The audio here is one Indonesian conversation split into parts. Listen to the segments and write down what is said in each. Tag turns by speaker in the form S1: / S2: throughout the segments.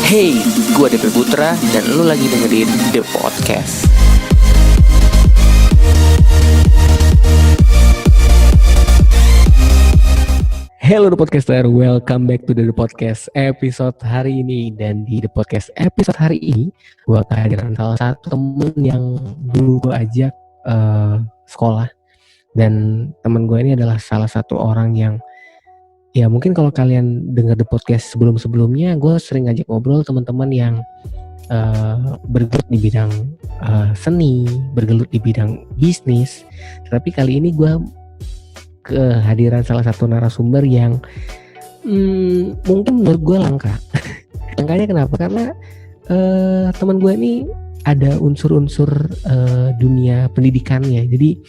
S1: Hey, gue DP Putra dan lu lagi dengerin The Podcast. Hello The Podcaster, welcome back to The Podcast episode hari ini. Dan di The Podcast episode hari ini gue kehadiran salah satu temen yang dulu gue ajak sekolah. Dan temen gue ini adalah salah satu orang yang ya mungkin kalau kalian dengar The Podcast sebelum-sebelumnya, gue sering ngajak ngobrol teman-teman yang bergelut di bidang seni, bergelut di bidang bisnis. Tapi kali ini gue kehadiran salah satu narasumber yang mungkin menurut gue langka. Langkanya kenapa? Karena teman gue ini ada unsur-unsur dunia pendidikannya. Jadi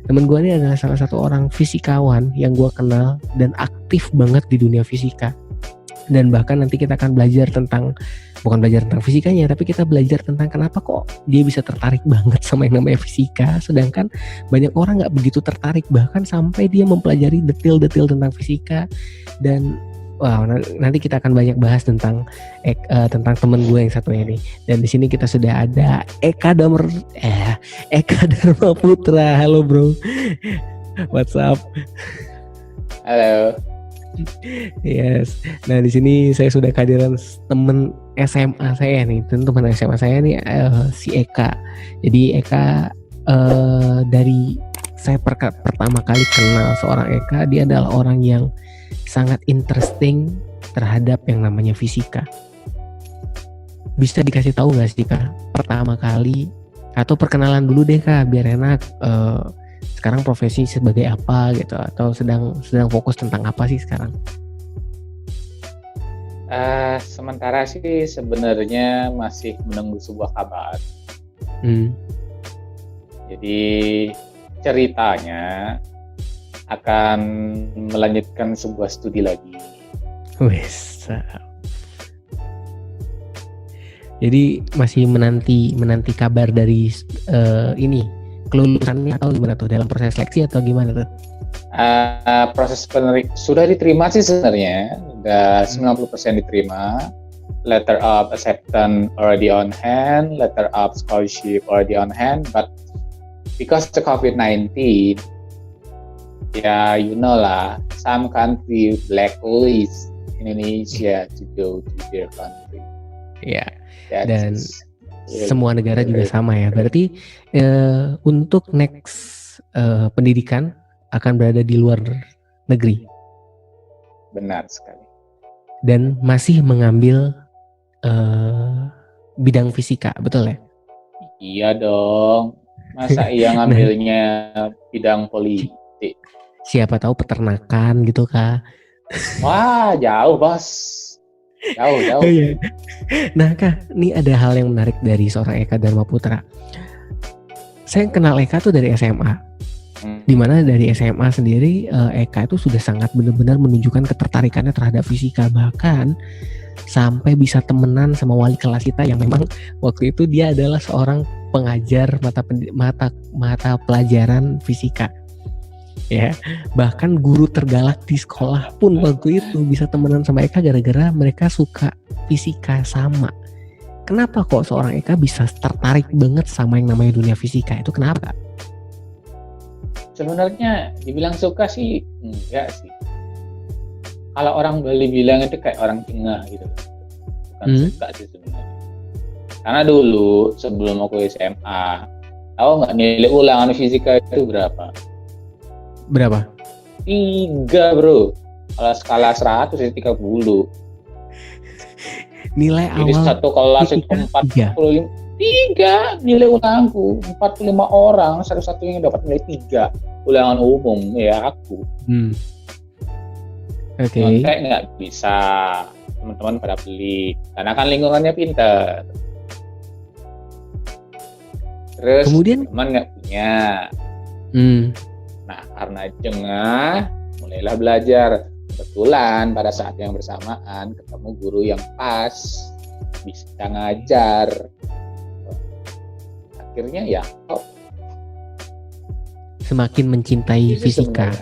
S1: teman gue ini adalah salah satu orang fisikawan yang gue kenal dan aktif banget di dunia fisika. Dan bahkan nanti kita akan belajar tentang, bukan belajar tentang fisikanya, tapi kita belajar tentang kenapa kok dia bisa tertarik banget sama yang namanya fisika, sedangkan banyak orang gak begitu tertarik, bahkan sampai dia mempelajari detail-detail tentang fisika. Dan wow, nanti kita akan banyak bahas tentang teman gue yang satu ini. Dan di sini kita sudah ada Eka Dharma Putra. Halo bro, what's up?
S2: Halo.
S1: Yes. Nah di sini saya sudah kehadiran teman SMA saya nih, teman SMA saya nih si Eka. Jadi Eka dari saya pertama kali kenal seorang Eka, dia adalah orang yang sangat interesting terhadap yang namanya fisika. Bisa dikasih tahu nggak sih Kak, pertama kali atau perkenalan dulu deh Kak, biar enak. Sekarang profesi sebagai apa gitu, atau sedang fokus tentang apa sih sekarang?
S2: Sementara sih sebenarnya masih menunggu sebuah kabar. Jadi ceritanya akan melanjutkan sebuah studi lagi.
S1: Wes. Jadi masih menanti kabar dari ini kelulusannya atau gimana tuh, dalam proses seleksi atau gimana tuh?
S2: Proses sudah diterima sih sebenarnya, udah 90% diterima. Letter of acceptance already on hand, letter of scholarship already on hand, but because the COVID-19, ya you know lah, some country blacklist Indonesia to go to their country.
S1: Ya. Dan semua negara juga sama ya. Berarti untuk next pendidikan akan berada di luar negeri.
S2: Benar sekali.
S1: Dan masih mengambil bidang fisika, betul ya?
S2: Iya dong. Masa iya ngambilnya bidang politik?
S1: Siapa tahu peternakan gitu Kak.
S2: Wah, jauh bos. Jauh.
S1: Nah Kak, ini ada hal yang menarik dari seorang Eka Dharma Putra. Saya kenal Eka tuh dari SMA. Dimana dari SMA sendiri Eka itu sudah sangat benar-benar menunjukkan ketertarikannya terhadap fisika. Bahkan sampai bisa temenan sama wali kelas kita yang memang waktu itu dia adalah seorang pengajar mata pelajaran fisika. Ya, bahkan guru tergalak di sekolah pun waktu itu bisa temenan sama Eka gara-gara mereka suka fisika sama. Kenapa kok seorang Eka bisa tertarik banget sama yang namanya dunia fisika? Itu kenapa?
S2: Sebenarnya dibilang suka sih enggak sih. Kalau orang Bali bilang itu kayak orang tengah gitu. Bukan suka sih sebenarnya. Karena dulu sebelum aku SMA, tahu nggak nilai ulangan fisika itu berapa? 3 bro. Kalau skala 100 itu 30.
S1: Nilai
S2: jadi
S1: awal
S2: satu kelas itu 45. 3 nilai ulanganku. 45 orang, satu-satunya yang dapat nilai 3 ulangan umum ya aku.
S1: Oke.
S2: Kayak nggak bisa, teman-teman pada beli karena kan lingkungannya pintar. Terus
S1: kemudian
S2: teman nggak punya. Nah, karena jengah, mulailah belajar. Kebetulan pada saat yang bersamaan ketemu guru yang pas, bisa ngajar. Akhirnya ya,
S1: semakin mencintai fisika.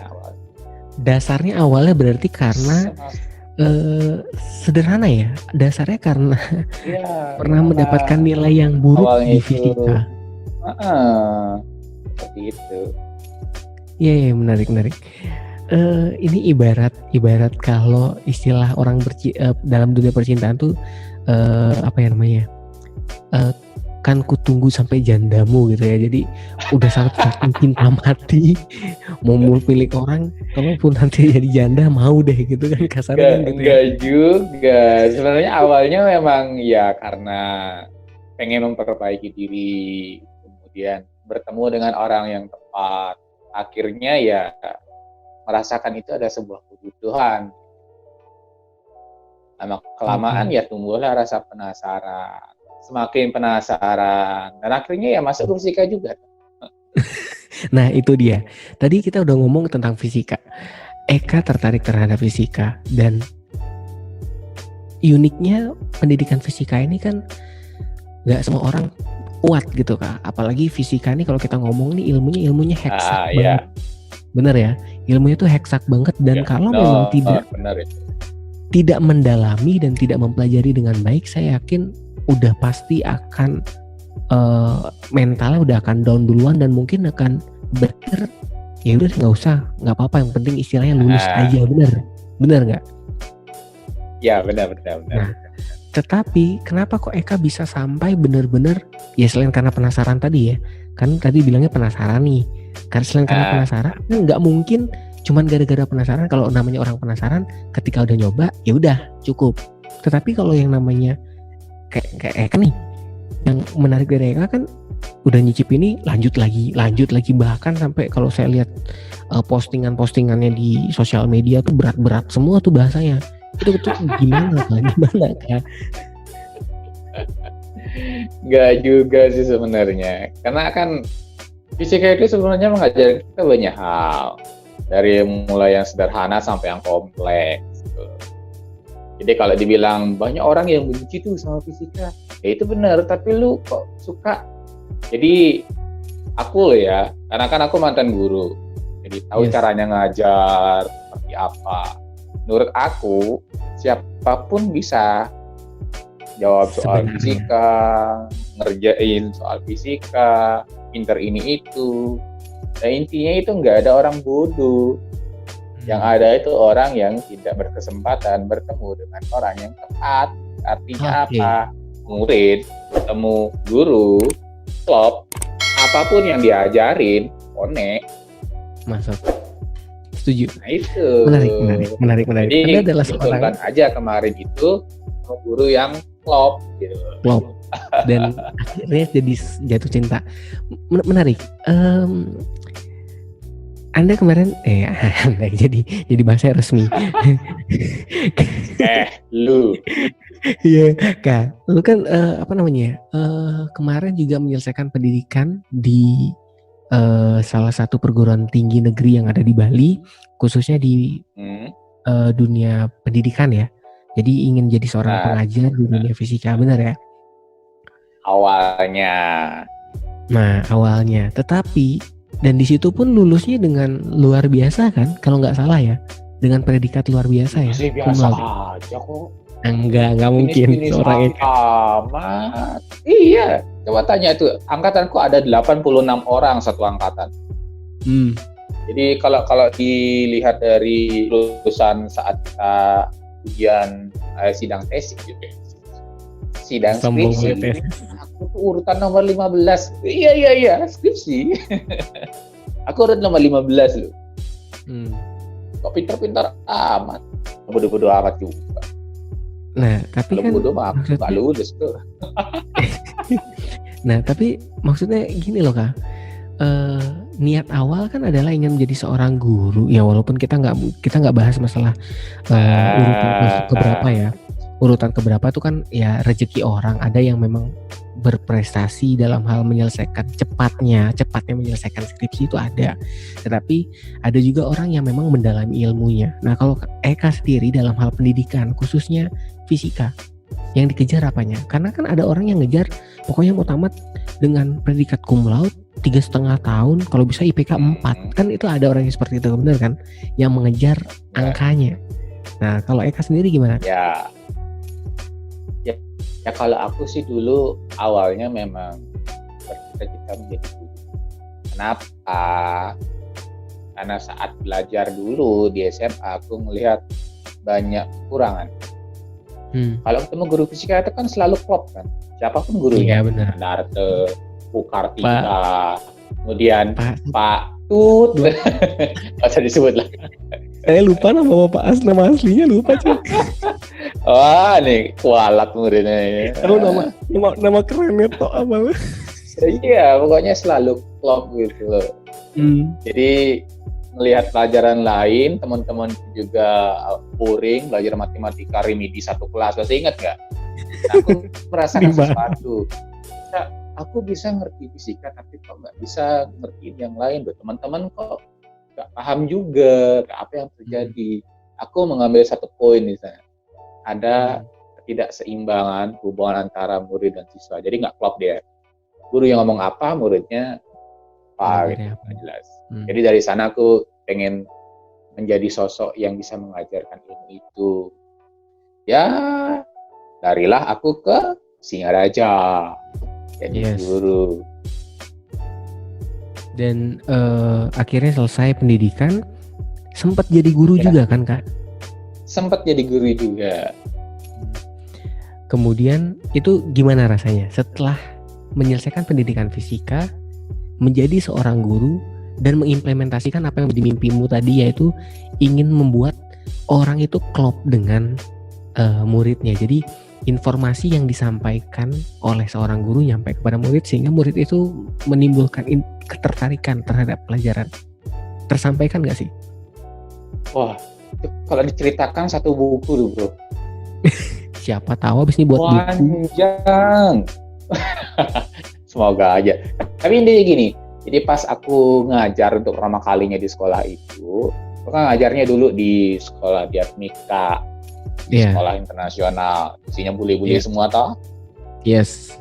S1: Dasarnya awalnya berarti karena sederhana ya, dasarnya karena pernah mendapatkan nilai yang buruk di fisika.
S2: Seperti itu.
S1: Iya, menarik. Ini ibarat kalau istilah orang dalam dunia percintaan tuh apa ya namanya? Kan ku tunggu sampai jandamu gitu ya. Jadi udah saking cinta mati, mau pilih orang, kalaupun nanti jadi janda mau deh gitu kan kasarnya.
S2: Enggak juga. Sebenarnya awalnya memang ya karena pengen memperbaiki diri, kemudian bertemu dengan orang yang tepat. Akhirnya ya merasakan itu ada sebuah kebutuhan. Lama kelamaan ya tumbuhlah rasa penasaran. Semakin penasaran dan akhirnya ya masuk ke fisika juga.
S1: Nah itu dia. Tadi kita udah ngomong tentang fisika. Eka tertarik terhadap fisika dan uniknya pendidikan fisika ini kan nggak semua orang kuat gitu Kak. Apalagi fisika ini kalau kita ngomong nih ilmunya heksak banget. Bener ya? Ilmunya tuh heksak banget dan kalau memang tidak mendalami dan tidak mempelajari dengan baik, saya yakin udah pasti akan mentalnya udah akan down duluan dan mungkin akan berpikir ya udah nggak apa-apa, yang penting istilahnya lulus aja. Bener nggak?
S2: Ya benar.
S1: Nah, tetapi kenapa kok Eka bisa sampai bener-bener ya selain karena penasaran tadi ya, kan tadi bilangnya penasaran nih, karena selain karena penasaran nggak mungkin cuman gara-gara penasaran. Kalau namanya orang penasaran ketika udah nyoba ya udah cukup. Tetapi kalau yang namanya kayak Eka nih, yang menarik dari Eka kan udah nyicip ini lanjut lagi, bahkan sampai kalau saya lihat postingannya di sosial media tuh berat semua tuh bahasanya. Itu gimana Kak?
S2: Nggak juga sih sebenarnya, karena kan fisika itu sebenarnya mengajar kita banyak hal, dari mulai yang sederhana sampai yang kompleks. Jadi kalau dibilang banyak orang yang benci tuh sama fisika, ya itu benar, tapi lu kok suka? Jadi aku loh ya, karena kan aku mantan guru, jadi tahu caranya ngajar seperti apa. Menurut aku, siapapun bisa jawab soal fisika, ngerjain soal fisika, pinter ini itu. Dan intinya itu nggak ada orang bodoh. Yang ada itu orang yang tidak berkesempatan bertemu dengan orang yang tepat. Artinya apa? Murid ketemu guru, klop, apapun yang diajarin, konek.
S1: Masuk. Setuju.
S2: Nah itu.
S1: Menarik.
S2: Jadi adalah seorang aja kemarin itu guru yang klop gitu.
S1: Klop. Dan akhirnya jadi jatuh cinta. Menarik. Anda kemarin jadi bahasa resmi.
S2: Lu.
S1: Iya, Kak. Lu kan kemarin juga menyelesaikan pendidikan di salah satu perguruan tinggi negeri yang ada di Bali, khususnya di dunia pendidikan ya. Jadi ingin jadi seorang pengajar di dunia fisika, benar ya? Awalnya. Tetapi dan di situ pun lulusnya dengan luar biasa kan, kalau nggak salah ya, dengan predikat luar biasa ya.
S2: Masih biasa aja kok.
S1: Enggak mungkin
S2: orang amat. Iya, coba tanya itu, angkatanku ada 86 orang satu angkatan. Jadi kalau dilihat dari lulusan saat kita ujian sidang tesis gitu ya. Sidang skripsi. Aku tuh urutan nomor 15. Iya, skripsi. Aku urut nomor 15 loh. Kok pintar-pintar amat. Bodoh-bodoh amat juga.
S1: Nah, tapi
S2: kalau bodoh mah aku gak lulus tuh.
S1: Nah, tapi maksudnya gini loh Kak. Niat awal kan adalah ingin menjadi seorang guru. Ya walaupun kita nggak bahas masalah urutan keberapa ya. Urutan keberapa itu kan ya rezeki orang. Ada yang memang berprestasi dalam hal menyelesaikan cepatnya menyelesaikan skripsi itu ada. Tetapi ada juga orang yang memang mendalami ilmunya. Nah kalau Eka sendiri dalam hal pendidikan khususnya fisika, yang dikejar apanya? Karena kan ada orang yang ngejar pokoknya mau tamat dengan predikat cum laude 3,5 tahun, kalau bisa IPK 4. Kan itu ada orang yang seperti itu, benar kan? Yang mengejar angkanya. Nah, kalau Eka sendiri gimana?
S2: Ya, ya, ya kalau aku sih dulu awalnya memang bercita-cita menjadi guru. Kenapa? Karena saat belajar dulu di SMA aku melihat banyak kekurangan. Kalau ketemu guru fisika itu kan selalu klop kan, siapapun gurunya.
S1: Iya benar.
S2: Narte, Bu Kartika, kemudian Pak Tut, nggak usah disebut lah.
S1: Saya lupa nama nama aslinya lupa cuy.
S2: Wah nih kualat muridnya.
S1: Tahu nama kerennya toh apa?
S2: Iya, pokoknya selalu klop gitu. Jadi melihat pelajaran lain, teman-teman juga boring, belajar matematika remedi satu kelas, masih ingat nggak? Nah, aku merasakan sesuatu. Aku bisa ngerti fisika, tapi kok nggak bisa ngertiin yang lain. Teman-teman kok nggak paham juga apa yang terjadi. Aku mengambil satu poin misalnya, ada ketidakseimbangan hubungan antara murid dan siswa. Jadi nggak klop dia. Guru yang ngomong apa, muridnya apa gitu, jelas. Jadi dari sana aku pengen menjadi sosok yang bisa mengajarkan ilmu itu. Ya, larilah aku ke Singaraja jadi guru.
S1: Dan akhirnya selesai pendidikan, sempat jadi guru juga kan Kak?
S2: Sempat jadi guru juga.
S1: Kemudian itu gimana rasanya setelah menyelesaikan pendidikan fisika, menjadi seorang guru dan mengimplementasikan apa yang menjadi mimpimu tadi, yaitu ingin membuat orang itu klop dengan muridnya. Jadi informasi yang disampaikan oleh seorang guru nyampe kepada murid sehingga murid itu menimbulkan ketertarikan terhadap pelajaran. Tersampaikan nggak sih?
S2: Wah, itu kalau diceritakan satu buku loh bro.
S1: Siapa tahu abis ini buat buku.
S2: Panjang. Semoga aja. Tapi intinya gini, jadi pas aku ngajar untuk pertama kalinya di sekolah itu, aku kan ngajarnya dulu di sekolah di Atmika, di sekolah internasional, isinya bule-bule semua toh.
S1: Yes.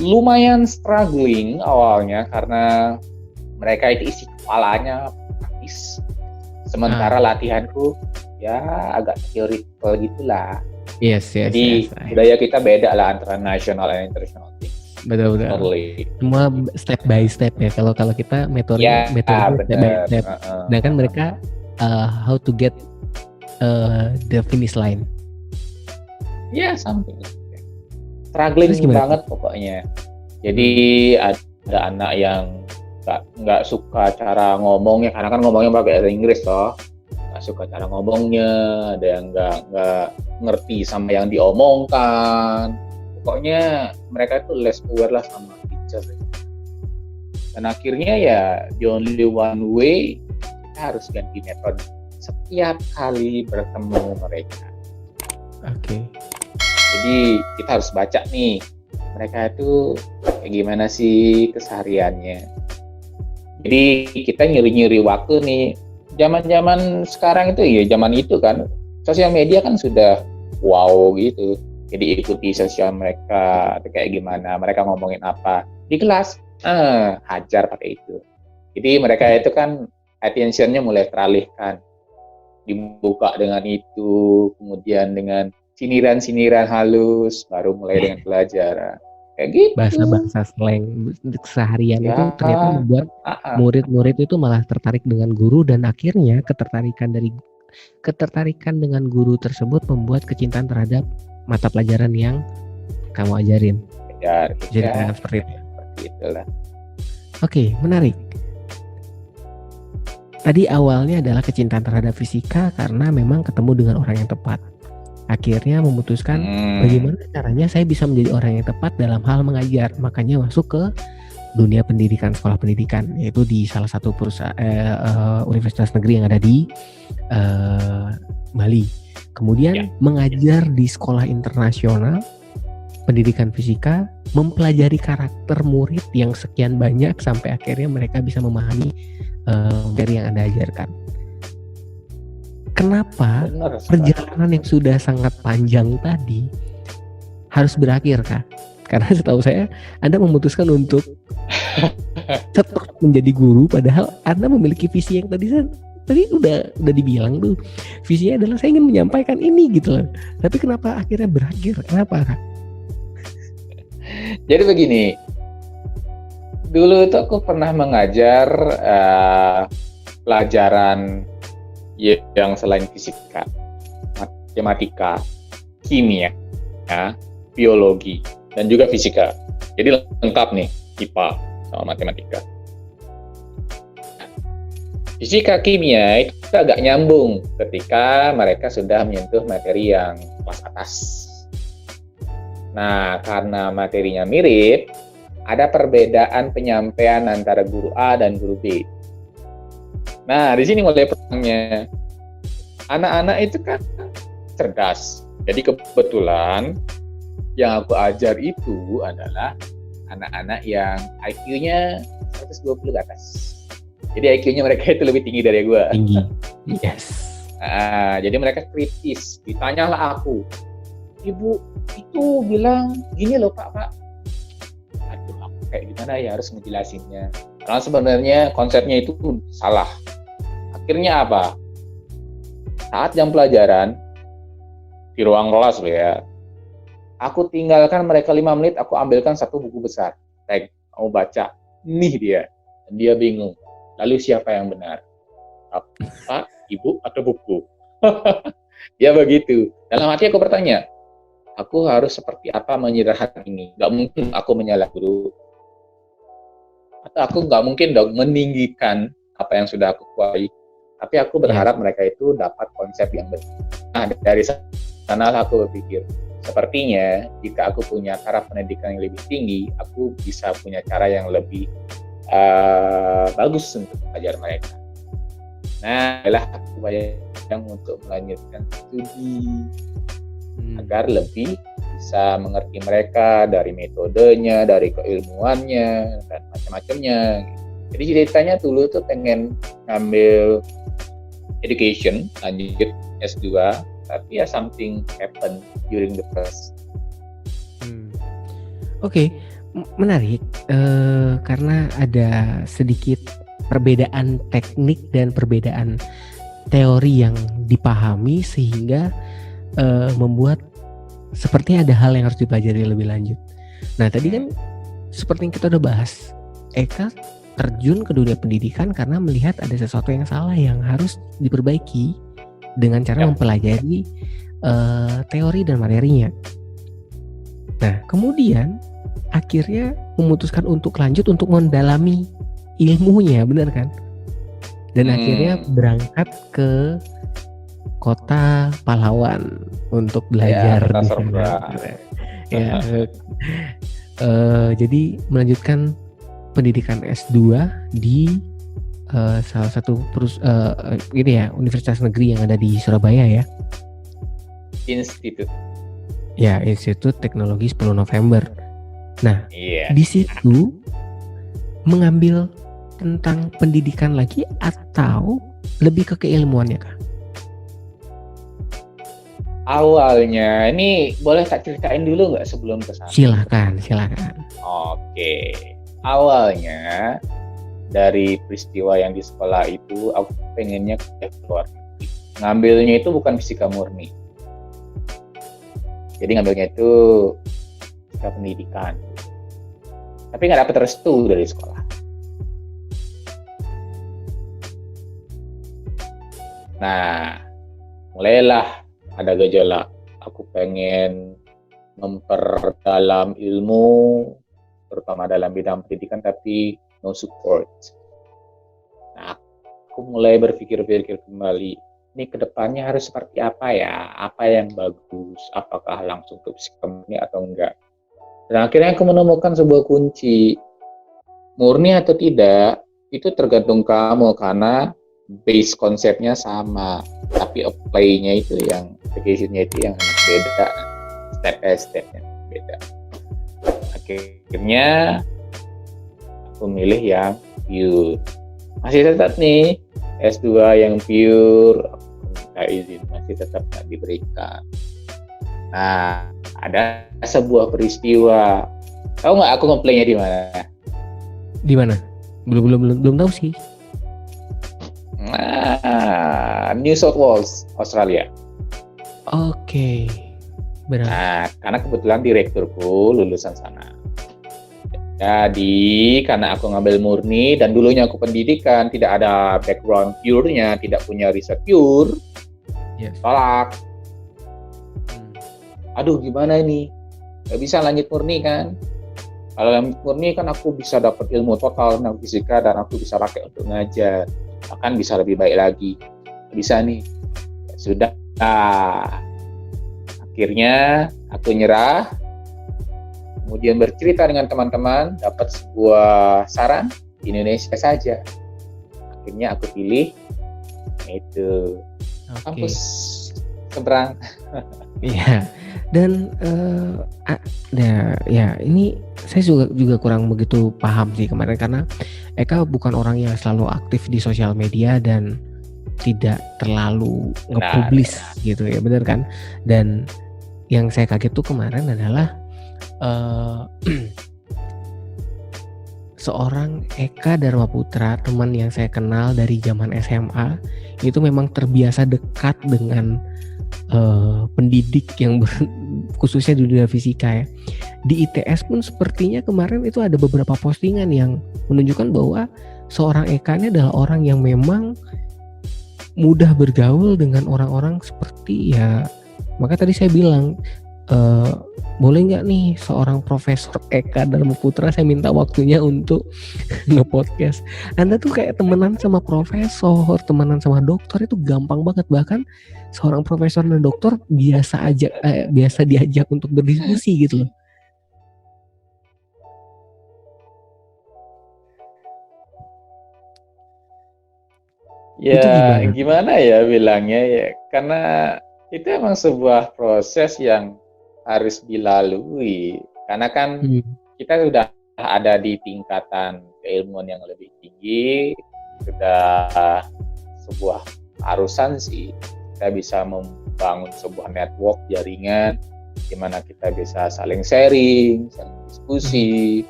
S2: Lumayan struggling awalnya karena mereka itu isi kepalanya praktis. Sementara latihanku ya agak teoritikal gitulah.
S1: Yes.
S2: Jadi budaya kita beda lah antara nasional dan internasional.
S1: Betul. Semua step by step ya. Kalau kita metode step by step. Sedangkan mereka how to get the finish line.
S2: Ya, something. Struggling banget pokoknya. Jadi ada anak yang nggak suka cara ngomongnya, karena kan ngomongnya pakai bahasa Inggris toh. Nggak suka cara ngomongnya, ada yang nggak ngerti sama yang diomongkan. Pokoknya mereka itu less aware lah sama teacher. Dan akhirnya ya the only one way, kita harus ganti metode setiap kali bertemu mereka.
S1: Oke.
S2: Jadi kita harus baca nih, mereka itu kayak gimana sih kesehariannya. Jadi kita nyuri-nyuri waktu nih. Zaman-zaman sekarang itu ya, zaman itu kan sosial media kan sudah wow gitu. Jadi ikuti sosial mereka kayak gimana, mereka ngomongin apa di kelas, hajar pakai itu. Jadi mereka itu kan attention-nya mulai teralihkan, dibuka dengan itu, kemudian dengan siniran-siniran halus, baru mulai dengan pelajaran. Kayak gitu.
S1: Bahasa-bahasa slang keseharian itu ternyata membuat murid-murid itu malah tertarik dengan guru, dan akhirnya ketertarikan dengan guru tersebut membuat kecintaan terhadap mata pelajaran yang kamu ajarin. Jadi seperti itu.
S2: Seperti itulah.
S1: Oke, menarik. Tadi awalnya adalah kecintaan terhadap fisika karena memang ketemu dengan orang yang tepat. Akhirnya memutuskan bagaimana caranya saya bisa menjadi orang yang tepat dalam hal mengajar. Makanya masuk ke dunia pendidikan, sekolah pendidikan, yaitu di salah satu universitas negeri yang ada di Bali. Kemudian mengajar di sekolah internasional pendidikan fisika, mempelajari karakter murid yang sekian banyak sampai akhirnya mereka bisa memahami dari yang Anda ajarkan. Kenapa perjalanan yang sudah sangat panjang tadi harus berakhir, Kak? Karena setahu saya Anda memutuskan untuk tetap menjadi guru, padahal Anda memiliki visi yang tadi tadi udah dibilang tuh visinya adalah saya ingin menyampaikan ini gitu loh. Tapi kenapa akhirnya berakhir? Kenapa, Kak?
S2: Jadi begini, dulu itu aku pernah mengajar pelajaran yang selain fisika, matematika, kimia, ya, biologi, dan juga fisika. Jadi lengkap nih, IPA sama matematika. Fisika, kimia itu agak nyambung ketika mereka sudah menyentuh materi yang kelas atas. Nah, karena materinya mirip, ada perbedaan penyampaian antara guru A dan guru B. Nah, di sini mulai pertanyaannya. Anak-anak itu kan cerdas. Jadi kebetulan yang aku ajar itu adalah anak-anak yang IQ-nya 120 ke atas. Jadi IQ-nya mereka itu lebih tinggi dari gue.
S1: Tinggi. Yes.
S2: Nah, jadi mereka kritis. Ditanyalah aku, Ibu itu bilang gini loh Pak. Aduh, aku kayak gimana ya harus ngejelasinnya. Karena sebenarnya konsepnya itu salah. Akhirnya apa? Saat jam pelajaran, di ruang kelas loh ya, aku tinggalkan mereka 5 menit, aku ambilkan satu buku besar. Kayak mau baca, nih dia. Dan dia bingung. Lalu siapa yang benar? Pak, Ibu, atau buku? Ya begitu. Dalam hati aku bertanya, aku harus seperti apa menyederhanakan ini? Gak mungkin aku menyalah guru. Atau aku gak mungkin dong meninggikan apa yang sudah aku kuasai. Tapi aku berharap mereka itu dapat konsep yang benar. Nah, dari sana aku berpikir, sepertinya jika aku punya taraf pendidikan yang lebih tinggi, aku bisa punya cara yang lebih bagus untuk mengajar mereka. Nah, adalah aku yang untuk melanjutkan studi agar lebih bisa mengerti mereka dari metodenya, dari keilmuannya, dan macam-macamnya. Jadi ceritanya dulu tuh pengen ngambil education, lanjut S2, tapi ya something happen during the process.
S1: Oke. Menarik, karena ada sedikit perbedaan teknik dan perbedaan teori yang dipahami sehingga membuat sepertinya ada hal yang harus dipelajari lebih lanjut. Nah tadi kan seperti yang kita udah bahas, Eka terjun ke dunia pendidikan karena melihat ada sesuatu yang salah yang harus diperbaiki dengan cara mempelajari teori dan materinya. Nah kemudian akhirnya memutuskan untuk lanjut untuk mendalami ilmunya, benar kan? Dan akhirnya berangkat ke kota pahlawan untuk belajar di sana. Ya, jadi melanjutkan pendidikan S2 di salah satu universitas negeri yang ada di Surabaya ya.
S2: Institut.
S1: Ya, Institut Teknologi 10 November. Nah, di situ mengambil tentang pendidikan lagi atau lebih ke keilmuannya Kak?
S2: Awalnya, ini boleh tak ceritain dulu nggak sebelum ke sana?
S1: Silakan.
S2: Oke. Awalnya dari peristiwa yang di sekolah itu, aku pengennya kuliah ke luar negeri. Ngambilnya itu bukan fisika murni. Jadi ngambilnya itu fisika pendidikan. Tapi nggak dapat restu dari sekolah. Nah, mulailah ada gejolak. Aku pengen memperdalam ilmu, terutama dalam bidang pendidikan, tapi no support. Nah, aku mulai berpikir kembali, ini kedepannya harus seperti apa ya? Apa yang bagus? Apakah langsung ke fisika murni atau enggak? Dan akhirnya aku menemukan sebuah kunci. Murni atau tidak, itu tergantung kamu karena base konsepnya sama. Tapi apply-nya itu yang, application-nya itu yang beda. Step by step-nya beda. Akhirnya aku milih yang pure. Masih tetap nih S2 yang pure, minta izin masih tetap nggak diberikan. Nah, ada sebuah peristiwa. Tahu nggak aku komplainnya di mana?
S1: Di mana? Belum tahu sih.
S2: Nah, New South Wales, Australia.
S1: Oke. Benar.
S2: Nah, karena kebetulan direkturku lulusan sana. Jadi, karena aku ngambil murni dan dulunya aku pendidikan, tidak ada background pure-nya, tidak punya riset pure, tolak. Aduh, gimana ini? Gak bisa lanjut murni kan? Kalau lanjut murni kan aku bisa dapat ilmu total tentang fisika dan aku bisa pakai untuk ngajar. Bahkan bisa lebih baik lagi. Bisa nih. Ya, sudah. Akhirnya aku nyerah. Kemudian bercerita dengan teman-teman, dapat sebuah saran di Indonesia saja. Akhirnya aku pilih itu kampus seberang.
S1: Iya. Dan ya ini saya juga kurang begitu paham sih kemarin, karena Eka bukan orang yang selalu aktif di sosial media dan tidak terlalu nge-publish gitu ya, benar kan? Dan yang saya kaget tuh kemarin adalah seorang Eka Dharma Putra, teman yang saya kenal dari zaman SMA, itu memang terbiasa dekat dengan pendidik yang khususnya di dunia fisika ya. Di ITS pun sepertinya kemarin itu ada beberapa postingan yang menunjukkan bahwa seorang Eka ini adalah orang yang memang mudah bergaul dengan orang-orang seperti ya. Maka tadi saya bilang, boleh nggak nih seorang Profesor Eka Dharma Putra saya minta waktunya untuk nge-podcast. Anda tuh kayak temenan sama profesor, temenan sama dokter itu gampang banget. Bahkan seorang profesor dan dokter biasa diajak untuk berdiskusi gitu loh.
S2: Ya gimana ya bilangnya ya, karena itu emang sebuah proses yang harus dilalui, karena kan kita sudah ada di tingkatan keilmuan yang lebih tinggi, sudah sebuah harusan sih kita bisa membangun sebuah network jaringan gimana kita bisa saling sharing, saling diskusi,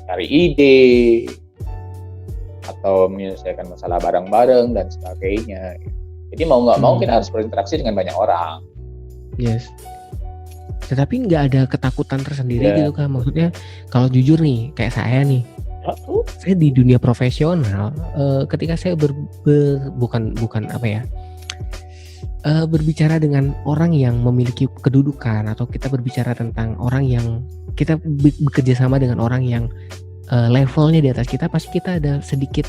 S2: cari ide atau menyelesaikan masalah bareng-bareng dan sebagainya. Jadi mau nggak mau kita harus berinteraksi dengan banyak orang.
S1: Yes. Tetapi nggak ada ketakutan tersendiri gitu kan? Maksudnya kalau jujur nih, kayak saya nih, saya di dunia profesional, ketika saya berbicara dengan orang yang memiliki kedudukan, atau kita berbicara tentang orang yang kita bekerja sama dengan orang yang levelnya di atas kita, pasti kita ada sedikit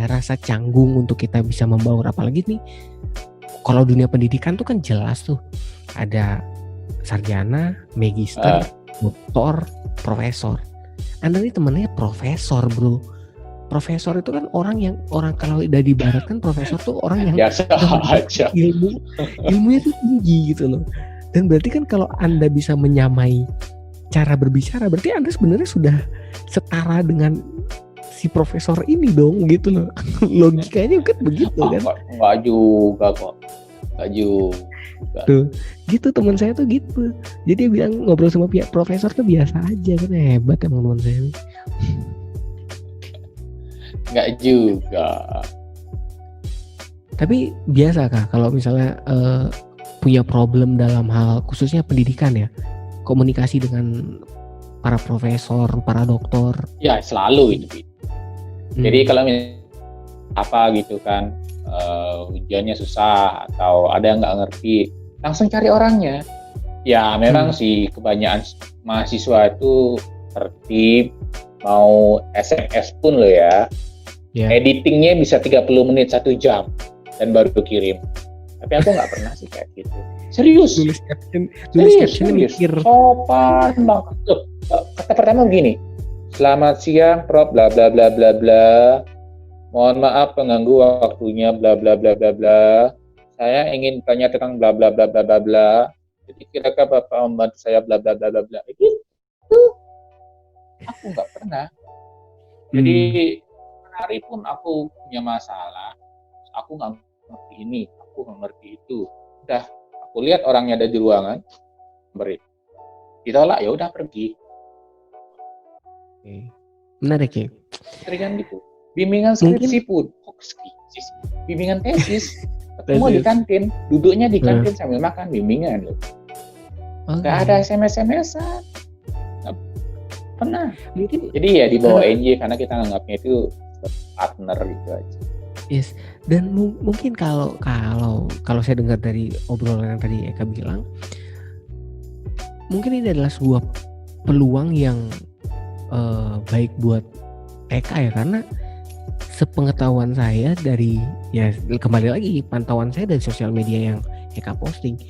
S1: rasa canggung untuk kita bisa membaur. Apalagi nih kalau dunia pendidikan tuh kan jelas tuh ada sarjana, magister, doktor, profesor. Anda nih temennya profesor, bro. Profesor itu kan orang kalau udah di barat kan profesor tuh orang yang ilmunya tuh tinggi gitu loh. Dan berarti kan kalau Anda bisa menyamai cara berbicara, berarti Anda sebenarnya sudah setara dengan si profesor ini dong gitu loh. Logikanya kan begitu kan.
S2: Enggak juga kok. Enggak juga.
S1: Tuh, gitu teman saya tuh gitu. Jadi dia bilang ngobrol sama pihak profesor tuh biasa aja, kan hebat emang teman saya.
S2: Enggak juga.
S1: Tapi biasa kah kalau misalnya punya problem dalam hal khususnya pendidikan ya, komunikasi dengan para profesor, para dokter?
S2: Ya selalu itu. Jadi kalau apa gitu kan, ujiannya susah atau ada yang nggak ngerti, langsung cari orangnya. Ya memang sih kebanyakan mahasiswa itu tertib, mau SMS pun lo ya, editingnya bisa 30 menit 1 jam dan baru kirim. Tapi aku nggak pernah sih kayak gitu. Serius.
S1: Tulis caption mikir.
S2: Sopan banget. Loh, kata pertama begini. Selamat siang, Prof. Bla bla bla bla bla. Mohon maaf pengganggu waktunya bla bla bla bla bla. Saya ingin tanya tentang bla bla bla bla bla bla. Jadi kira-kira Bapak membantu saya bla bla bla bla bla. Itu aku nggak pernah. Jadi hari pun aku punya masalah, aku nggak ngerti ini, aku nggak ngerti itu. Udah, aku lihat orangnya ada di ruangan, beri. Ditolak ya udah pergi.
S1: Menarik ya.
S2: Kan gitu. Bimbingan skripsi pun, skripsi, bimbingan tesis. Ketemu di kantin, duduknya di kantin sambil makan, bimbingan loh. Gak ada SMS-an. Gak pernah.
S1: Mungkin
S2: jadi ya di bawah NJ karena kita anggapnya itu partner gitu aja.
S1: Yes, dan mungkin kalau saya dengar dari obrolan yang tadi Eka bilang, mungkin ini adalah sebuah peluang yang baik buat Eka ya, karena sepengetahuan saya dari, ya kembali lagi pantauan saya dari sosial media yang Eka posting,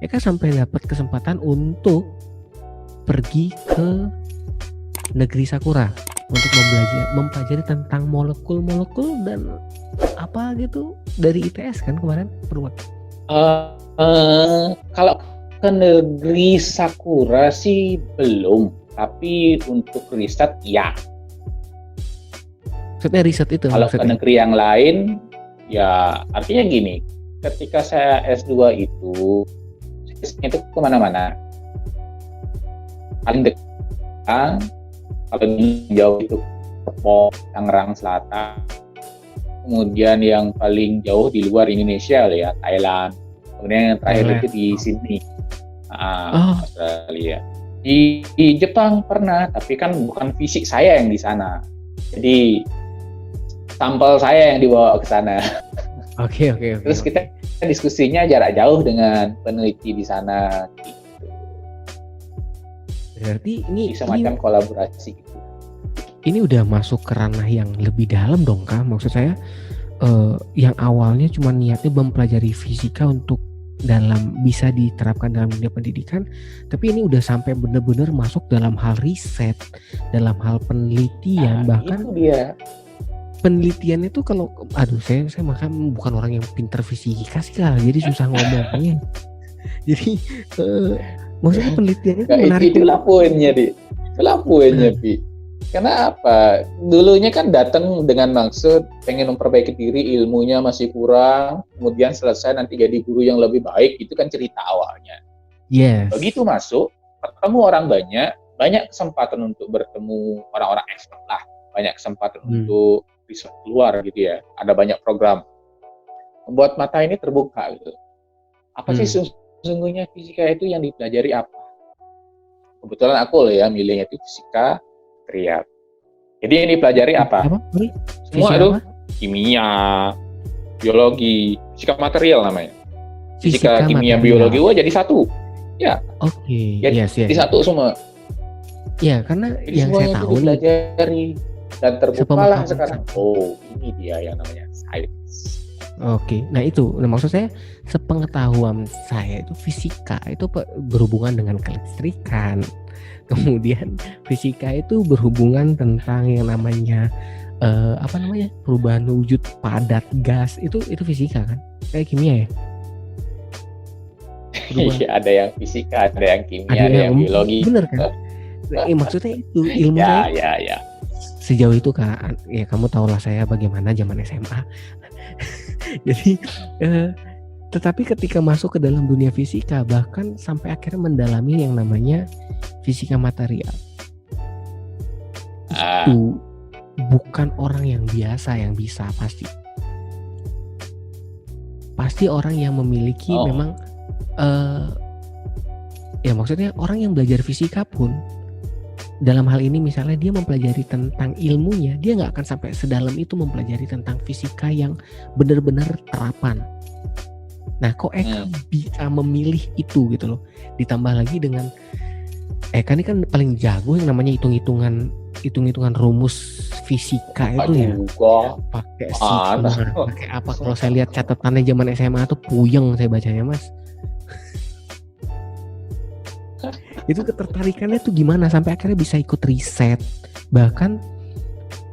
S1: Eka sampai dapat kesempatan untuk pergi ke negeri Sakura untuk mempelajari tentang molekul dan apa gitu dari ITS kan kemarin perbuat.
S2: Kalau ke negeri Sakura sih belum, tapi untuk riset ya.
S1: Maksudnya riset itu?
S2: Kalau ke negeri yang lain ya artinya gini, ketika saya S2 itu kemana-mana, paling dekat, kalau jauh itu Tangerang Selatan, kemudian yang paling jauh di luar Indonesia ya Thailand, kemudian yang terakhir itu di Sydney, Australia. Di Jepang pernah, tapi kan bukan fisik saya yang di sana, jadi sampel saya yang dibawa ke sana.
S1: Oke.
S2: Terus kita diskusinya jarak jauh dengan peneliti di sana. Gitu.
S1: Berarti ini
S2: semacam kolaborasi gitu.
S1: Ini udah masuk ke ranah yang lebih dalam dong Kak. Maksud saya yang awalnya cuma niatnya mempelajari fisika untuk bisa diterapkan dalam dunia pendidikan, tapi ini udah sampai benar-benar masuk dalam hal riset, dalam hal penelitian, bahkan
S2: itu dia.
S1: Penelitiannya tuh kalau saya makan bukan orang yang pinter fisika sih Kak, jadi susah ngomongnya. Jadi maksudnya penelitiannya itu menarik.
S2: Itulah poinnya, Pi. Karena apa? Dulunya kan datang dengan maksud pengen memperbaiki diri, ilmunya masih kurang, kemudian selesai nanti jadi guru yang lebih baik, itu kan cerita awalnya.
S1: Yes.
S2: Begitu masuk, ketemu orang banyak kesempatan untuk bertemu orang-orang expert lah, banyak kesempatan untuk riset keluar gitu ya. Ada banyak program membuat mata ini terbuka gitu. Apa sih sesungguhnya fisika itu yang dipelajari apa? Kebetulan aku loh ya milihnya itu fisika triad. Jadi yang dipelajari apa? Semua itu kimia, biologi, fisika material namanya. Fisika kimia, biologi, jadi satu. Ya.
S1: Oke.
S2: Jadi satu semua.
S1: Ya, karena
S2: jadi
S1: yang saya tahu
S2: dipelajari dan terbukalah sekarang. Oh, ini dia yang namanya sains.
S1: Oke, nah itu, maksud saya sepengetahuan saya itu fisika itu berhubungan dengan kelistrikan, kemudian fisika itu berhubungan tentang yang namanya perubahan wujud padat gas, itu fisika kan, kayak kimia ya.
S2: Iya, ada yang fisika, ada yang kimia, ada yang biologi.
S1: Bener kan? Maksudnya itu ilmu
S2: ya.
S1: Sejauh itu Kak, ya kamu tahulah saya bagaimana zaman SMA. Jadi tetapi ketika masuk ke dalam dunia fisika, bahkan sampai akhirnya mendalami yang namanya fisika material, itu bukan orang yang biasa yang bisa, pasti orang yang memiliki memang ya maksudnya orang yang belajar fisika pun dalam hal ini misalnya dia mempelajari tentang ilmunya, dia nggak akan sampai sedalam itu mempelajari tentang fisika yang benar-benar terapan. Nah, kok Eka bisa memilih itu gitu loh. Ditambah lagi dengan Eka ini kan paling jago yang namanya hitung-hitungan rumus fisika itu ya. Pakai sigma, pakai apa? Kalau saya lihat catatannya zaman SMA tuh puyeng saya bacanya, Mas. Itu ketertarikannya tuh gimana sampai akhirnya bisa ikut riset, bahkan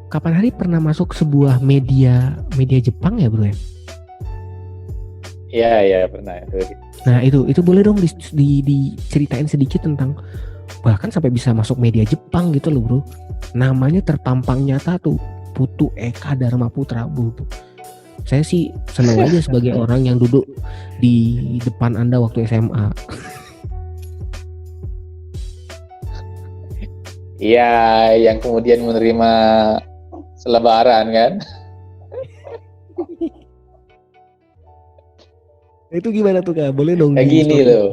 S1: kapan hari pernah masuk sebuah media Jepang ya bro ya?
S2: Iya pernah itu.
S1: Nah itu boleh dong diceritain sedikit tentang bahkan sampai bisa masuk media Jepang gitu loh bro, namanya terpampang nyata tuh Putu Eka Dharma Putra bro. Saya sih seneng aja sebagai orang yang duduk di depan Anda waktu SMA.
S2: Iya, yang kemudian menerima selebaran kan?
S1: Itu gimana tuh Kak? Boleh dong
S2: Kayak
S1: di
S2: gini
S1: story.
S2: loh.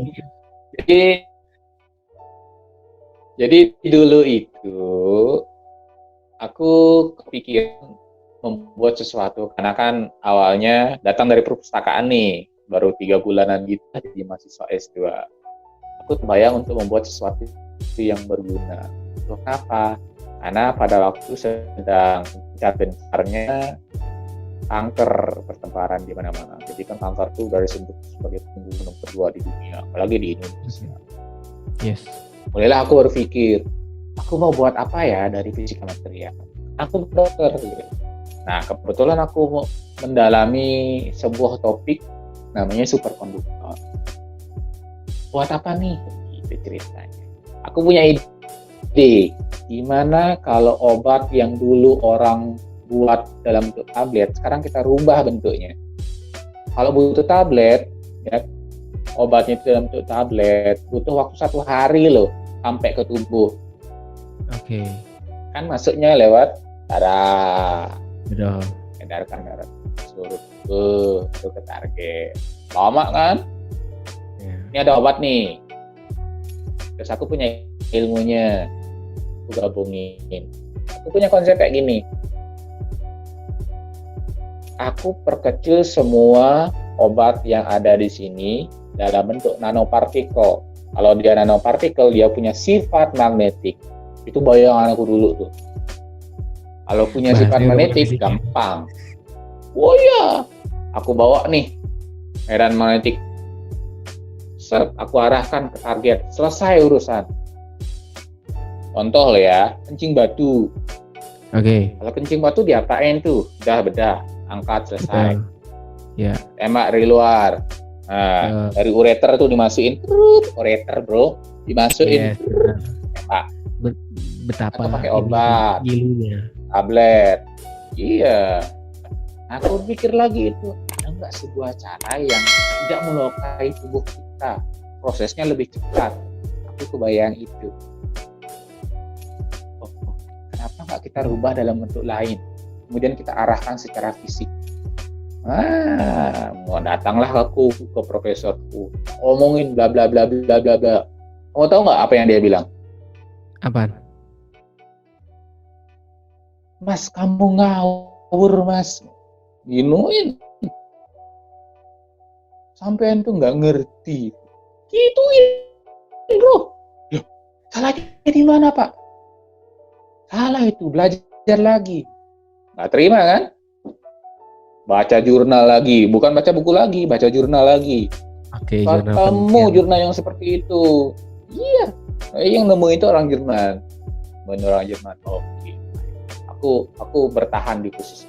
S2: Jadi dulu itu aku kepikiran membuat sesuatu karena kan awalnya datang dari perpustakaan nih, baru 3 bulanan gitu jadi mahasiswa S2. Aku terbayang untuk membuat sesuatu yang berguna. Untuk apa? Karena pada waktu sedang gencar-gencarnya kanker pertempuran di mana-mana. Jadi kan kanker itu dari disebut sebagai pembunuh kedua di dunia, apalagi di Indonesia.
S1: Yes.
S2: Mulailah aku berpikir, aku mau buat apa ya dari fisika material? Aku dokter. Gitu. Nah, kebetulan aku mau mendalami sebuah topik namanya superkonduktor. Buat apa nih? Itu ceritanya. Aku punya ide, gimana kalau obat yang dulu orang buat dalam bentuk tablet, sekarang kita rubah bentuknya. Kalau butuh tablet, ya, obatnya itu dalam bentuk tablet, butuh waktu 1 hari loh sampai ke tubuh.
S1: Oke.
S2: Kan masuknya lewat darah,
S1: Betul.
S2: edarkan darah suruh ke target. Lama kan?
S1: Ya.
S2: Ini ada obat nih. Terus aku punya ilmunya, aku gabungin. Aku punya konsep kayak gini. Aku perkecil semua obat yang ada di sini dalam bentuk nanopartikel. Kalau dia nanopartikel, dia punya sifat magnetik. Itu bayangan aku dulu tuh. Kalau punya sifat magnetik, gampang. Oh iya, aku bawa nih medan magnetik. Set, aku arahkan ke target. Selesai urusan. Contoh ya, kencing batu.
S1: Oke.
S2: Kalau kencing batu diapain tuh? Bedah, angkat, selesai.
S1: Ya.
S2: Tembak dari luar. Nah, dari ureter tuh dimasukin. Ureter bro, dimasukin.
S1: Yes,
S2: tembak.
S1: Betapa
S2: atau pakai obat,
S1: gilunya.
S2: tablet. Iya. Aku pikir lagi itu, ada nggak sebuah cara yang tidak melukai tubuh kita? Prosesnya lebih cepat. Aku kebayang itu. Kenapa nggak kita rubah dalam bentuk lain? Kemudian kita arahkan secara fisik. Mau datanglah aku ke profesorku, ngomongin bla bla bla bla bla bla. Kamu tahu nggak apa yang dia bilang?
S1: Apaan?
S2: Mas, kamu ngawur mas. Gituin. Sampean tuh nggak ngerti. Gituin, bro. Loh, salahnya di mana pak? Salah itu, belajar lagi. Nggak terima kan? Baca jurnal lagi, bukan baca buku lagi, baca jurnal lagi.
S1: Oke,
S2: ketemu jurnal yang seperti itu. Iya, yang nemu itu orang Jerman. Benar orang Jerman. Oke. Aku bertahan di posisi.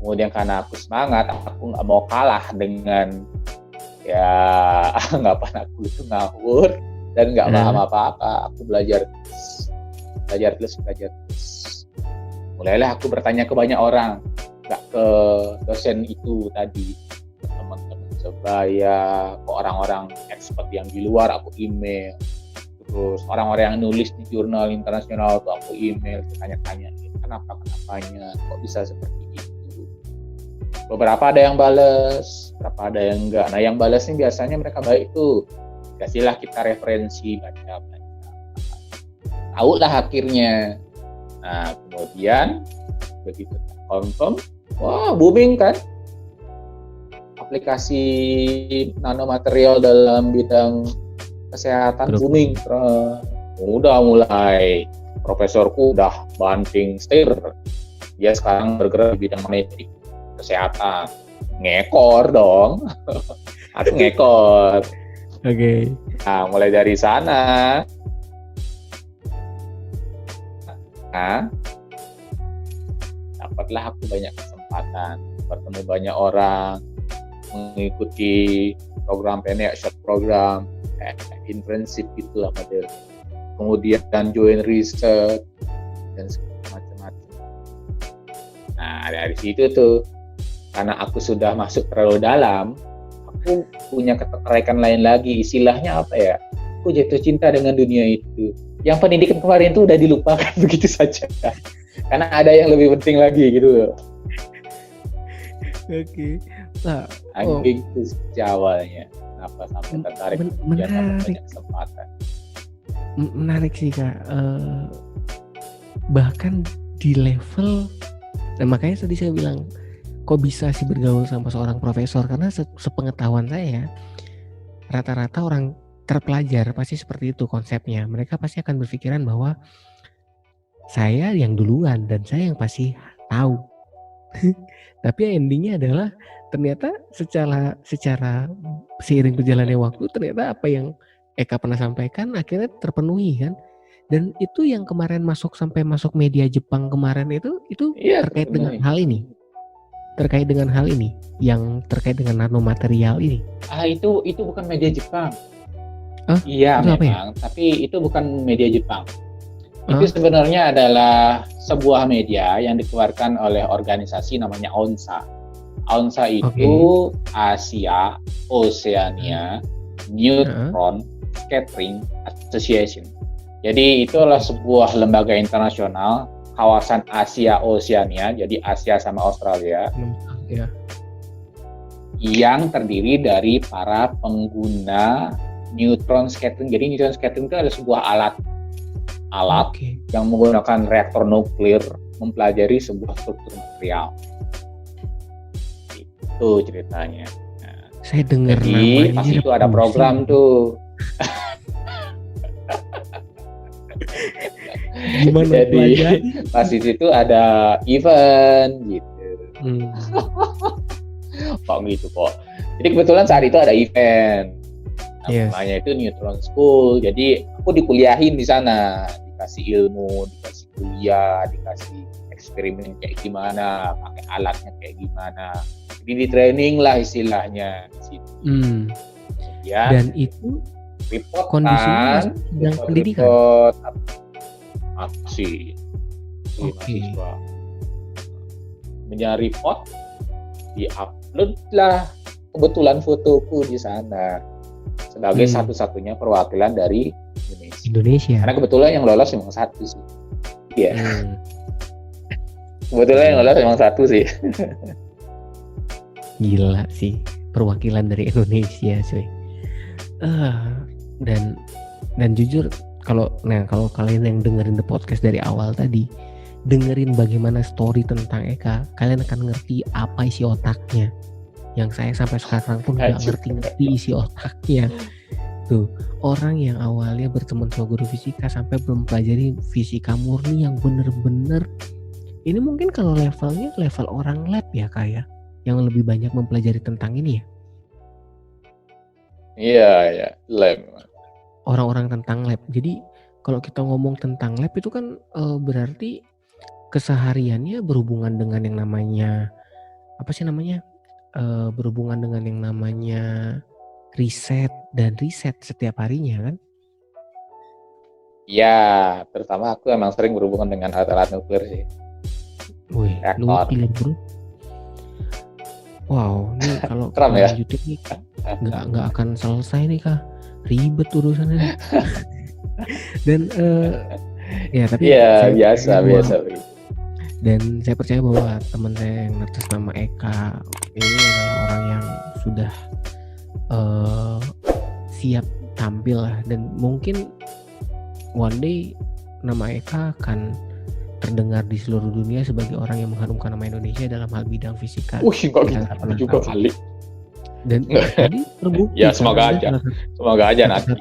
S2: Kemudian karena aku semangat, aku nggak mau kalah dengan ya anggapan aku itu ngawur dan nggak paham apa-apa. Aku belajar terus. Mulailah aku bertanya ke banyak orang, nggak ke dosen itu tadi, ke teman-teman sebaya, ke orang-orang expert yang di luar aku email, terus orang-orang yang nulis di jurnal internasional tuh aku email, tanya-tanya kenapanya, kok bisa seperti itu. Beberapa ada yang bales, beberapa ada yang enggak. Nah yang bales ini biasanya mereka baik tuh, kasihlah kita referensi, baca. Tahu lah akhirnya. Nah kemudian begitu confirm, wah booming kan, aplikasi nanomaterial dalam bidang kesehatan booming. Udah mulai profesorku udah banting setir, dia sekarang bergerak di bidang magnetik kesehatan. Ngekor dong. Aku ngekor.
S1: Oke.
S2: Nah mulai dari sana dapatlah aku banyak kesempatan bertemu banyak orang, mengikuti program pendek, short program, internship gitulah model. Kemudian join research dan macam-macam. Nah dari situ tuh, karena aku sudah masuk terlalu dalam, aku punya ketertarikan lain lagi. Istilahnya apa ya? Aku jatuh cinta dengan dunia itu. Yang pendidikan kemarin itu udah dilupakan begitu saja. Karena ada yang lebih penting lagi gitu.
S1: Oke. Nah,
S2: Gitu sih awalnya. Kenapa sampai tertarik dan dapat banyak kesempatan.
S1: Menarik sih Kak. Bahkan di level, dan makanya tadi saya bilang kok bisa sih bergaul sama seorang profesor, karena sepengetahuan saya rata-rata orang terpelajar pasti seperti itu konsepnya. Mereka pasti akan berpikiran bahwa saya yang duluan dan saya yang pasti tahu. Tapi endingnya adalah ternyata secara seiring berjalannya waktu, ternyata apa yang Eka pernah sampaikan akhirnya terpenuhi kan. Dan itu yang kemarin sampai masuk media Jepang kemarin itu terkait dengan hal ini. Terkait dengan hal ini yang terkait dengan nanomaterial ini.
S2: Itu bukan media Jepang. Iya memang, ya? Tapi itu bukan media Jepang. Itu sebenarnya adalah sebuah media yang dikeluarkan oleh organisasi namanya ONSA. ONSA itu Asia Oceania Neutron Scattering Association. Jadi itu adalah sebuah lembaga internasional kawasan Asia Oceania, jadi Asia sama Australia, yang terdiri dari para pengguna neutron scattering. Jadi neutron scattering itu adalah sebuah alat yang menggunakan reaktor nuklir mempelajari sebuah struktur material. Itu ceritanya. Nah,
S1: saya dengar
S2: namanya. Pas itu ada program tuh.
S1: Gimana
S2: jadi pas di situ ada event gitu. Kok gitu kok. Jadi kebetulan saat itu ada event. Namanya itu Neutron School. Jadi aku dikuliahin di sana, dikasih ilmu, dikasih kuliah, dikasih eksperimen kayak gimana, pakai alatnya kayak gimana. Jadi di training lah istilahnya di situ. Ya.
S1: Dan itu
S2: report
S1: kondisinya sedang pendidikan.
S2: Aksi. Menjadi report, di-upload lah kebetulan fotoku di sana sebagai satu-satunya perwakilan dari Indonesia. Karena kebetulan yang lolos memang satu sih. Iya. Kebetulan yang lolos memang satu sih.
S1: Gila sih, perwakilan dari Indonesia cuy. Dan jujur kalau kalian yang dengerin the podcast dari awal tadi, dengerin bagaimana story tentang Eka, kalian akan ngerti apa isi otaknya. Yang saya sampai sekarang pun nggak ngerti isi otaknya. Tuh, orang yang awalnya berteman sama guru fisika sampai belum pelajari fisika murni yang bener-bener, ini mungkin kalau levelnya level orang lab ya kayak yang lebih banyak mempelajari tentang ini ya.
S2: Iya, lab.
S1: Orang-orang tentang lab. Jadi kalau kita ngomong tentang lab itu kan berarti kesehariannya berhubungan dengan yang namanya berhubungan dengan yang namanya riset setiap harinya kan?
S2: Ya, terutama aku emang sering berhubungan dengan alat-alat nuklir sih.
S1: Wih, nuklir bro. Wow, ini kalau
S2: ya?
S1: YouTube nih nggak akan selesai nih Kak. Ribet urusannya. Dan ya tapi
S2: biasa.
S1: Dan saya percaya bahwa teman saya yang atas nama Eka ini adalah orang yang sudah siap tampil lah, dan mungkin one day nama Eka akan terdengar di seluruh dunia sebagai orang yang mengharumkan nama Indonesia dalam hal bidang fisika.
S2: Kok gitu juga kali.
S1: Dan tadi terbukti.
S2: Ya semoga aja nanti.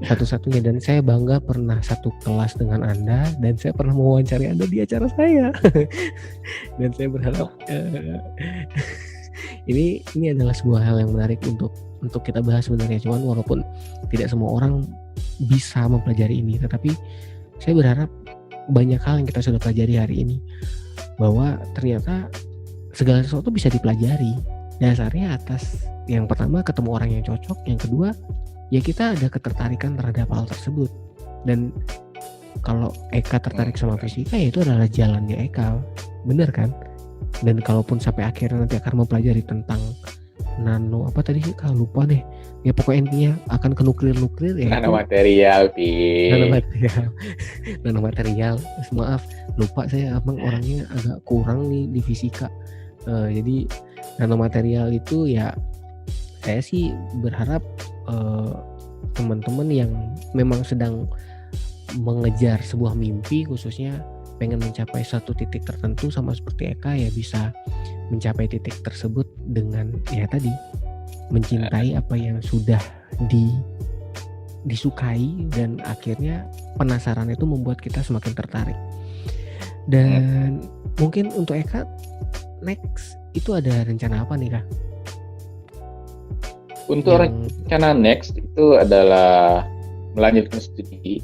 S1: Satu-satunya, dan saya bangga pernah satu kelas dengan Anda dan saya pernah mewawancari Anda di acara saya. Dan saya berharap ini adalah sebuah hal yang menarik untuk kita bahas sebenarnya. Cuman walaupun tidak semua orang bisa mempelajari ini, tetapi saya berharap banyak hal yang kita sudah pelajari hari ini, bahwa ternyata segala sesuatu bisa dipelajari. Dasarnya atas yang pertama ketemu orang yang cocok, yang kedua ya kita ada ketertarikan terhadap hal tersebut. Dan kalau Eka tertarik sama fisika, ya itu adalah jalannya Eka, bener kan? Dan kalaupun sampai akhirnya nanti akan mempelajari tentang nano apa tadi sih, kalau lupa deh ya, pokoknya intinya akan ke nuklir ya, nanomaterial. Maaf lupa, saya abang orangnya agak kurang nih di fisika. Jadi nanomaterial itu ya saya sih berharap teman-teman yang memang sedang mengejar sebuah mimpi, khususnya pengen mencapai satu titik tertentu sama seperti Eka, ya bisa mencapai titik tersebut dengan ya tadi mencintai apa yang sudah disukai, dan akhirnya penasaran itu membuat kita semakin tertarik. Dan mungkin untuk Eka next itu ada rencana apa nih Kak?
S2: Untuk rencana next itu adalah melanjutkan studi,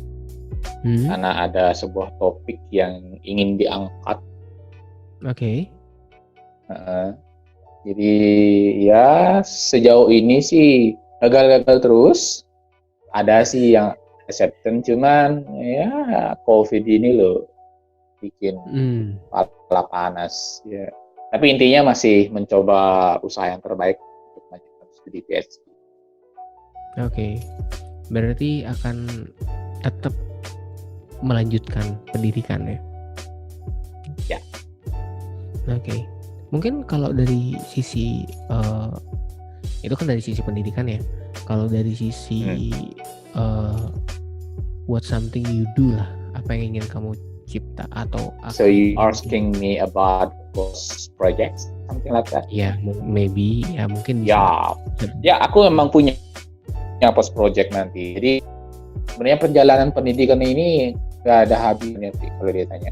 S2: karena ada sebuah topik yang ingin diangkat.
S1: Oke.
S2: Jadi ya sejauh ini sih gagal-gagal terus. Ada sih yang acceptance, cuman ya COVID ini loh bikin kepala panas ya. Tapi intinya masih mencoba usaha yang terbaik untuk melanjutkan studi PhD.
S1: Oke. Berarti akan tetap melanjutkan pendidikan ya?
S2: Ya.
S1: Oke. Mungkin kalau dari sisi itu kan dari sisi pendidikan ya. Kalau dari sisi what something you do lah, apa yang ingin kamu cipta atau
S2: So you asking me about post projects, something like that?
S1: Ya, maybe ya mungkin bisa.
S2: Ya aku memang punya post project nanti. Jadi sebenarnya perjalanan pendidikan ini gak ada habisnya sih kalau ditanya.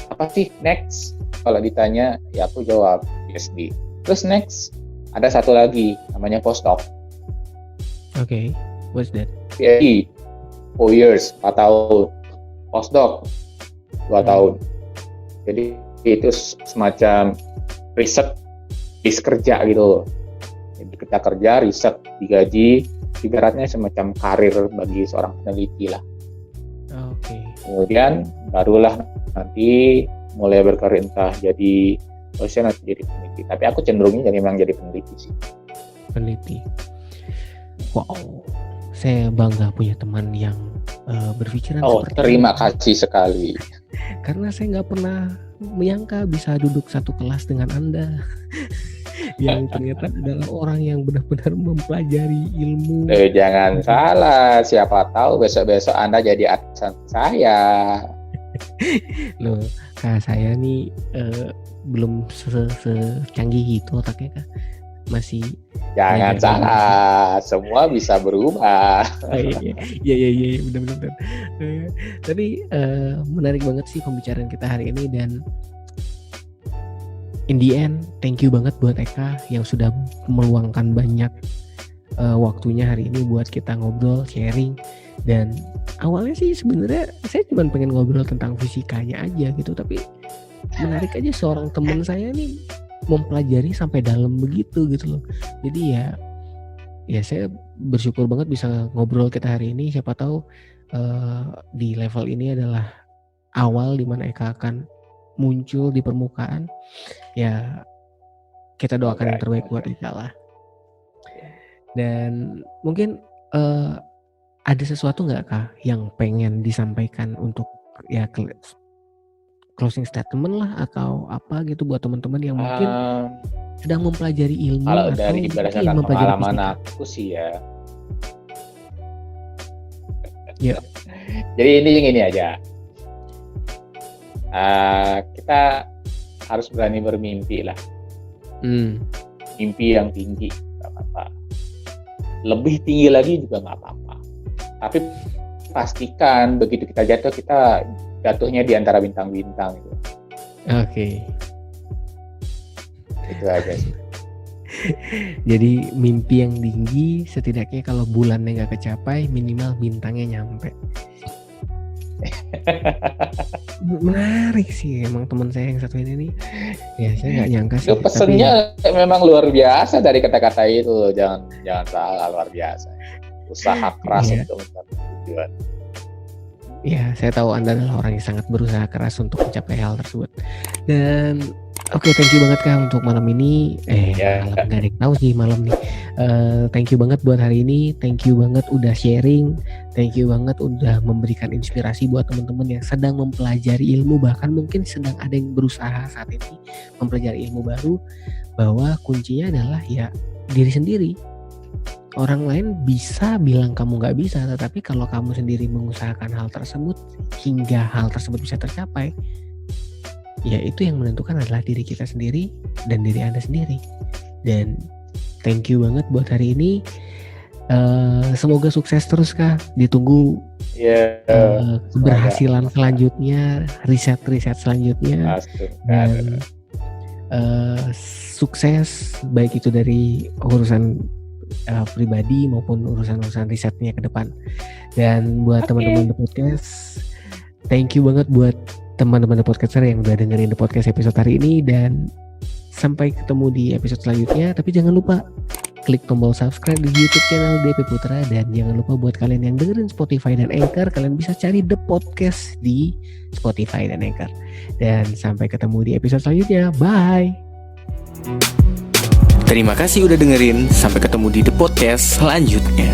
S2: Apa sih next? Kalau ditanya ya aku jawab PhD. Terus next ada satu lagi namanya postdoc.
S1: Oke, what's that?
S2: PhD 4 years, 4 tahun. Postdoc 2 tahun. Jadi itu semacam riset kerja gitu. Jadi kita kerja, riset, digaji, ibaratnya semacam karir bagi seorang peneliti lah.
S1: Oke.
S2: Kemudian barulah nanti mulai berkarir entah jadi dosen atau jadi peneliti. Tapi aku cenderungnya memang jadi peneliti sih.
S1: Peneliti. Wow, saya bangga punya teman yang berpikiran seperti
S2: terima kasih sekali.
S1: Karena saya nggak pernah menyangka bisa duduk satu kelas dengan Anda yang ternyata adalah orang yang benar-benar mempelajari ilmu.
S2: Jangan salah, siapa tahu besok-besok Anda jadi atasan saya.
S1: Loh, Kak, saya nih belum secanggih gitu otaknya Kak. Masih
S2: jangan salah, semua bisa berubah.
S1: Iya, benar-benar. Tapi menarik banget sih pembicaraan kita hari ini, dan in the end, thank you banget buat Eka yang sudah meluangkan banyak waktunya hari ini buat kita ngobrol, sharing. Dan awalnya sih sebenarnya saya cuma pengen ngobrol tentang fisikanya aja gitu, tapi menarik aja seorang teman saya nih mempelajari sampai dalam begitu gitu loh. Jadi ya saya bersyukur banget bisa ngobrol kita hari ini. Siapa tahu di level ini adalah awal dimana Eka akan muncul di permukaan. Ya kita doakan yang terbaik buat Eka lah. Dan mungkin ada sesuatu nggak Kak yang pengen disampaikan untuk ya closing statement lah atau apa gitu buat teman-teman yang mungkin sedang mempelajari ilmu
S2: kalau
S1: atau
S2: dari berdasarkan pengalaman aku sih ya. Jadi ini aja. Kita harus berani bermimpi lah. Mimpi yang tinggi nggak apa-apa. Lebih tinggi lagi juga nggak apa-apa. Tapi pastikan begitu kita jatuhnya di antara bintang-bintang gitu.
S1: Oke.
S2: Itu aja sih.
S1: Jadi mimpi yang tinggi, setidaknya kalau bulannya nggak kecapai, minimal bintangnya nyampe. Menarik sih emang teman saya yang satu ini nih. Ya saya nggak nyangka sih.
S2: Itu pesennya memang luar biasa dari kata-kata itu. Jangan salah, luar biasa. Usaha keras untuk mencapai tujuan.
S1: Ya, saya tahu Anda adalah orang yang sangat berusaha keras untuk mencapai hal tersebut. Dan Oke, thank you banget Kak untuk malam ini.
S2: Ya,
S1: Malam nggak ada yang tahu sih malam nih. Thank you banget buat hari ini. Thank you banget udah sharing. Thank you banget udah memberikan inspirasi buat teman-teman yang sedang mempelajari ilmu, bahkan mungkin sedang ada yang berusaha saat ini mempelajari ilmu baru, bahwa kuncinya adalah ya diri sendiri. Orang lain bisa bilang kamu nggak bisa, tetapi kalau kamu sendiri mengusahakan hal tersebut hingga hal tersebut bisa tercapai, ya itu yang menentukan adalah diri kita sendiri dan diri Anda sendiri. Dan thank you banget buat hari ini. Semoga sukses terus Kak. Ditunggu keberhasilan selanjutnya, riset-riset selanjutnya, dan sukses baik itu dari urusan pribadi maupun urusan-urusan risetnya ke depan. Dan buat teman-teman The Podcast, thank you banget buat teman-teman The Podcaster yang udah dengerin The Podcast episode hari ini, dan sampai ketemu di episode selanjutnya. Tapi jangan lupa klik tombol subscribe di YouTube channel DP Putra, dan jangan lupa buat kalian yang dengerin Spotify dan Anchor, kalian bisa cari The Podcast di Spotify dan Anchor. Dan sampai ketemu di episode selanjutnya. Bye.
S3: Terima kasih udah dengerin. Sampai ketemu di The Podcast selanjutnya.